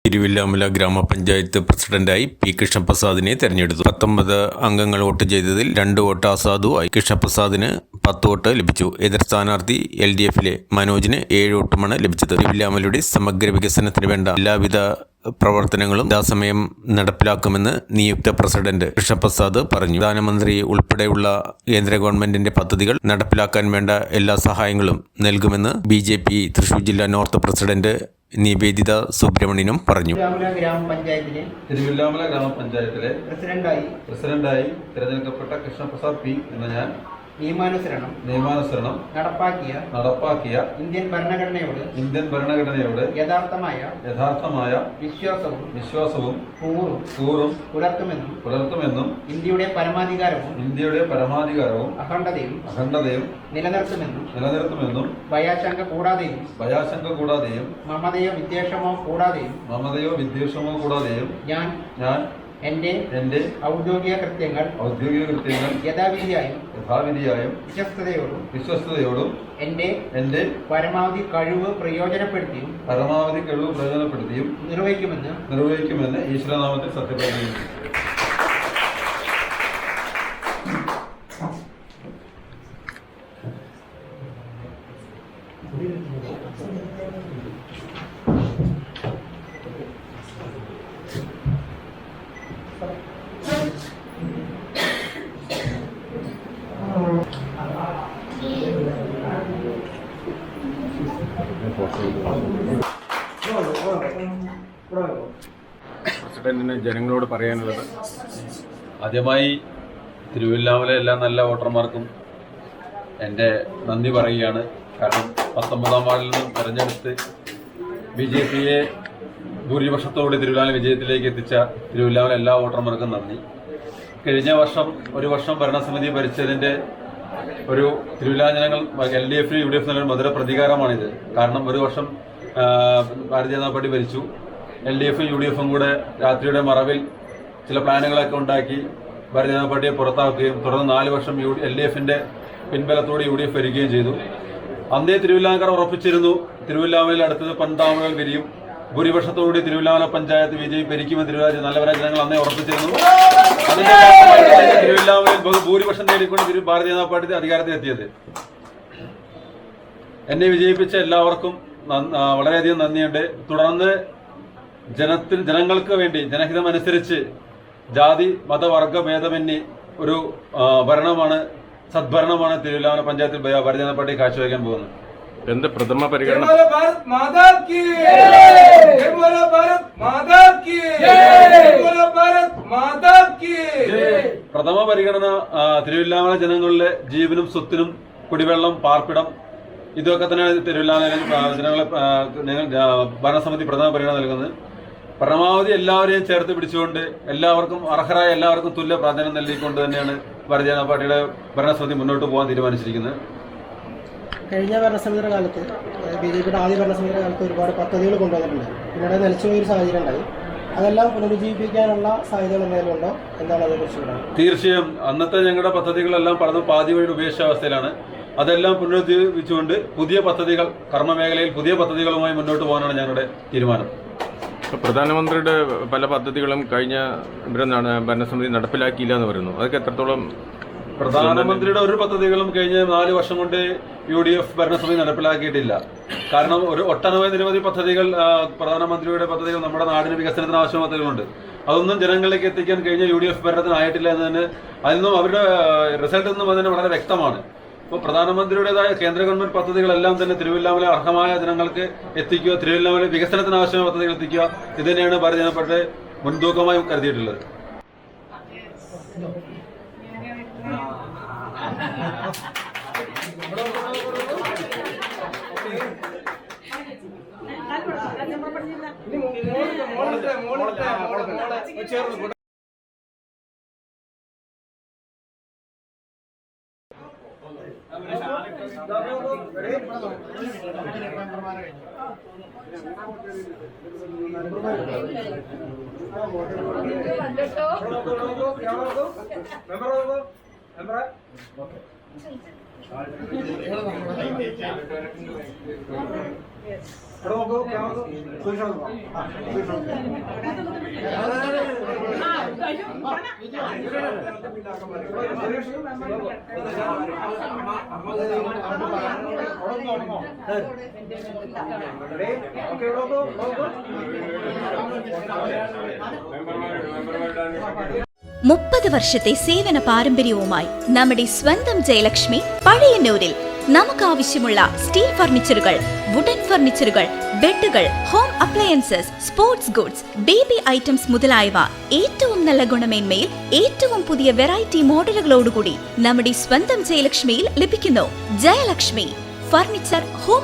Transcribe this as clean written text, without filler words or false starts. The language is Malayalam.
തിരുവില്ലാമല ഗ്രാമപഞ്ചായത്ത് പ്രസിഡന്റായി പി കൃഷ്ണപ്രസാദിനെ തെരഞ്ഞെടുത്തു. 19 അംഗങ്ങൾ വോട്ട് ചെയ്തതിൽ 2 വോട്ട് അസാധു ആയി. കൃഷ്ണപ്രസാദിന് 10 വോട്ട് ലഭിച്ചു. എതിർ സ്ഥാനാർത്ഥി LDFിലെ മനോജിന് 7 വോട്ടുമാണ് ലഭിച്ചത്. തിരുവില്ലാമലയുടെ സമഗ്ര വികസനത്തിന് വേണ്ട എല്ലാവിധ പ്രവർത്തനങ്ങളും യഥാസമയം നടപ്പിലാക്കുമെന്ന് നിയുക്ത പ്രസിഡന്റ് കൃഷ്ണപ്രസാദ് പറഞ്ഞു. പ്രധാനമന്ത്രി ഉൾപ്പെടെയുള്ള കേന്ദ്ര ഗവൺമെന്റിന്റെ പദ്ധതികൾ നടപ്പിലാക്കാൻ വേണ്ട എല്ലാ സഹായങ്ങളും നൽകുമെന്ന് BJP തൃശൂർ ജില്ലാ നോർത്ത് പ്രസിഡന്റ് നിവേദിത സുബ്രഹ്മണ്യനും പറഞ്ഞു. തിരുവില്ലാമല ഗ്രാമപഞ്ചായത്തിലെ പ്രസിഡന്റായി തിരഞ്ഞെടുക്കപ്പെട്ട കൃഷ്ണപ്രസാദ് P എന്ന ഞാൻ നിയമാനുസരണം നടപ്പാക്കിയ ഇന്ത്യൻ ഭരണഘടനയോട് യഥാർത്ഥമായ വിശ്വാസവും കൂറും പുലർത്തുമെന്നും ഇന്ത്യയുടെ പരമാധികാരവും അഖണ്ഡതയും നിലനിർത്തുമെന്നും ഭയാശങ്ക കൂടാതെയും മമതയോ വിദ്വേഷമോ കൂടാതെയും ഞാൻ എന്റെ ഔദ്യോഗിക കൃത്യങ്ങൾ യഥാവിധിയായും വിശ്വസ്തയോടും എന്റെ പരമാവധി കഴിവ് പ്രയോജനപ്പെടുത്തിയും നിർവഹിക്കുമെന്ന് ഈശ്വരനാമത്തിൽ സത്യപ്രതിജ്ഞ ചെയ്യുന്നു. പ്രസിഡന്റിന് ജനങ്ങളോട് പറയാനുള്ളത്, ആദ്യമായി തിരുവില്ലാമല എല്ലാ നല്ല വോട്ടർമാർക്കും എൻ്റെ നന്ദി പറയുകയാണ്. കാരണം 19-ാം വാർഡിൽ നിന്നും തെരഞ്ഞെടുത്ത് BJPയെ ഭൂരിപക്ഷത്തോടെ തിരുവില്ലാമല വിജയത്തിലേക്ക് എത്തിച്ച തിരുവില്ലാമല എല്ലാ വോട്ടർമാർക്കും നന്ദി. കഴിഞ്ഞ ഒരു വർഷം ഭരണസമിതി ഭരിച്ചതിൻ്റെ ഒരു തിരുവില്ലാമല ജനങ്ങൾ LDF UDF നൽകുന്ന മധുര പ്രതികാരമാണിത്. കാരണം ഒരു വർഷം ഭാരതീയ ജനതാ പാർട്ടി ഭരിച്ചു. LDF UDF കൂടെ രാത്രിയുടെ മറവിൽ ചില പ്ലാനുകളൊക്കെ ഉണ്ടാക്കി ഭാരതീയ ജനതാ പാർട്ടിയെ പുറത്താക്കുകയും തുടർന്ന് 4 വർഷം LDFന്റെ പിൻബലത്തോടെ UDF വരികയും ചെയ്തു. അന്നേ തിരുവില്ലാമലക്കാർ ഉറപ്പിച്ചിരുന്നു തിരുവില്ലാമലയിൽ അടുത്തത് പന്താമകൾ വിരിയും, ഭൂരിപക്ഷത്തോടുകൂടി തിരുവില്ലാമല പഞ്ചായത്ത് BJP ഭരിക്കുമെന്ന് നല്ലവരായ ജനങ്ങൾ അന്നേ ഉറപ്പിച്ചിരുന്നു. അതിന്റെ തിരുവില്ലാമലയിൽ ഭൂരിപക്ഷം നേടിക്കൊണ്ട് ഭാരതീയ ജനതാ പാർട്ടി അധികാരത്തിലെത്തിയത്. എന്നെ വിജയിപ്പിച്ച എല്ലാവർക്കും വളരെയധികം നന്ദിയുണ്ട്. തുടർന്ന് ജനങ്ങൾക്ക് വേണ്ടി ജനഹിതമനുസരിച്ച് ജാതി മതവർഗ ഭേദമന്യേ ഒരു സദ്ഭരണമാണ് തിരുവില്ലാമല പഞ്ചായത്തിൽ ഭാരതീയ ജനതാ പാർട്ടി കാഴ്ചവെക്കാൻ പോകുന്നത്. എന്ത് പ്രഥമ പരിഗണന? പ്രഥമ പരിഗണന തിരുവില്ലാമല ജനങ്ങളുടെ ജീവനും സ്വത്തിനും കുടിവെള്ളം, പാർപ്പിടം, ഇതൊക്കെ തന്നെ തിരുവില്ലാമല ജനങ്ങളെ ഭരണസമിതി പ്രഥമ പരിഗണന നൽകുന്നത്. പരമാവധി എല്ലാവരെയും ചേർത്ത് പിടിച്ചുകൊണ്ട് അർഹരായ എല്ലാവർക്കും തുല്യ പ്രാധാന്യം നൽകിക്കൊണ്ട് തന്നെയാണ് ഭാരതീയ ജനതാ പാർട്ടിയുടെ ഭരണസമിതി മുന്നോട്ട് പോകാൻ തീരുമാനിച്ചിരിക്കുന്നത്. കഴിഞ്ഞ ഭരണസമിതിയുടെ കാലത്ത് BJPയുടെ ആദ്യ ഭരണസമിതിയുടെ കാലത്ത് ഒരുപാട് പദ്ധതികൾ കൊണ്ടുവന്നിട്ടുണ്ട്. പിന്നീട് നിലച്ചുപോയൊരു സാഹചര്യം ഉണ്ടായി. അതെല്ലാം പുനരുജ്ജീവിപ്പിക്കാനുള്ള സാധ്യതകൾ എന്തെങ്കിലും ഉണ്ടോ? എന്താണ് അതേക്കുറിച്ച്? തീർച്ചയായും അന്നത്തെ ഞങ്ങളുടെ പദ്ധതികളെല്ലാം പലതും പാതി വഴി ഉപേക്ഷാവസ്ഥയിലാണ്. അതെല്ലാം പുനരുജ്ജീവിച്ചുകൊണ്ട് പുതിയ പദ്ധതികൾ, കർമ്മമേഖലയിൽ പുതിയ പദ്ധതികളുമായി മുന്നോട്ട് പോകാനാണ് ഞങ്ങളുടെ തീരുമാനം. പ്രധാനമന്ത്രിയുടെ പല പദ്ധതികളും കഴിഞ്ഞ ഭരണസമിതി നടപ്പിലാക്കിയില്ല എന്ന് പറയുന്നു. അതൊക്കെ എത്രത്തോളം? പ്രധാനമന്ത്രിയുടെ ഒരു പദ്ധതികളും കഴിഞ്ഞ 4 വർഷം കൊണ്ട് UDF ഭരണസമിതി നടപ്പിലാക്കിയിട്ടില്ല. കാരണം നിരവധി പദ്ധതികൾ, പ്രധാനമന്ത്രിയുടെ പദ്ധതികൾ നമ്മുടെ നാടിന് വികസനത്തിന് ആവശ്യമായ പദ്ധതികളുണ്ട്. അതൊന്നും ജനങ്ങളിലേക്ക് എത്തിക്കാൻ കഴിഞ്ഞ UDF ഭരണത്തിന് ആയിട്ടില്ല എന്ന് തന്നെ അതിൽ അവരുടെ റിസൾട്ടിൽ നിന്നും അതിന് വളരെ വ്യക്തമാണ്. ഇപ്പോൾ പ്രധാനമന്ത്രിയുടേതായ കേന്ദ്ര ഗവൺമെന്റ് പദ്ധതികളെല്ലാം തന്നെ തിരുവില്ലാമല അർഹമായ ജനങ്ങൾക്ക് എത്തിക്കുക, തിരുവില്ലാമല വികസനത്തിന് ആവശ്യമായ പദ്ധതികൾ എത്തിക്കുക, ഇത് തന്നെയാണ് ഭാരതീയ ജനതാ പാർട്ടി മുൻതൂക്കമായി കരുതിയിട്ടുള്ളത്. Okay. മുപ്പത് വർഷത്തെ സേവന പാരമ്പര്യവുമായി നമ്മുടെ സ്വന്തം ജയലക്ഷ്മി പഴയന്നൂരിൽ നമുക്കാവശ്യമുള്ള സ്റ്റീൽ ഫർണിച്ചറുകൾ, വുഡൻ ഫർണിച്ചറുകൾ, ബെഡുകൾ, home appliances, sports goods, baby items മുതലായവ ഏറ്റവും നല്ല ഗുണമേന്മയിൽ ഏറ്റവും പുതിയ വെറൈറ്റി മോഡലുകളോടുകൂടി നമ്മുടെ സ്വന്തം ജയലക്ഷ്മിയിൽ ലഭിക്കുന്നു. Jayalakshmi furniture, home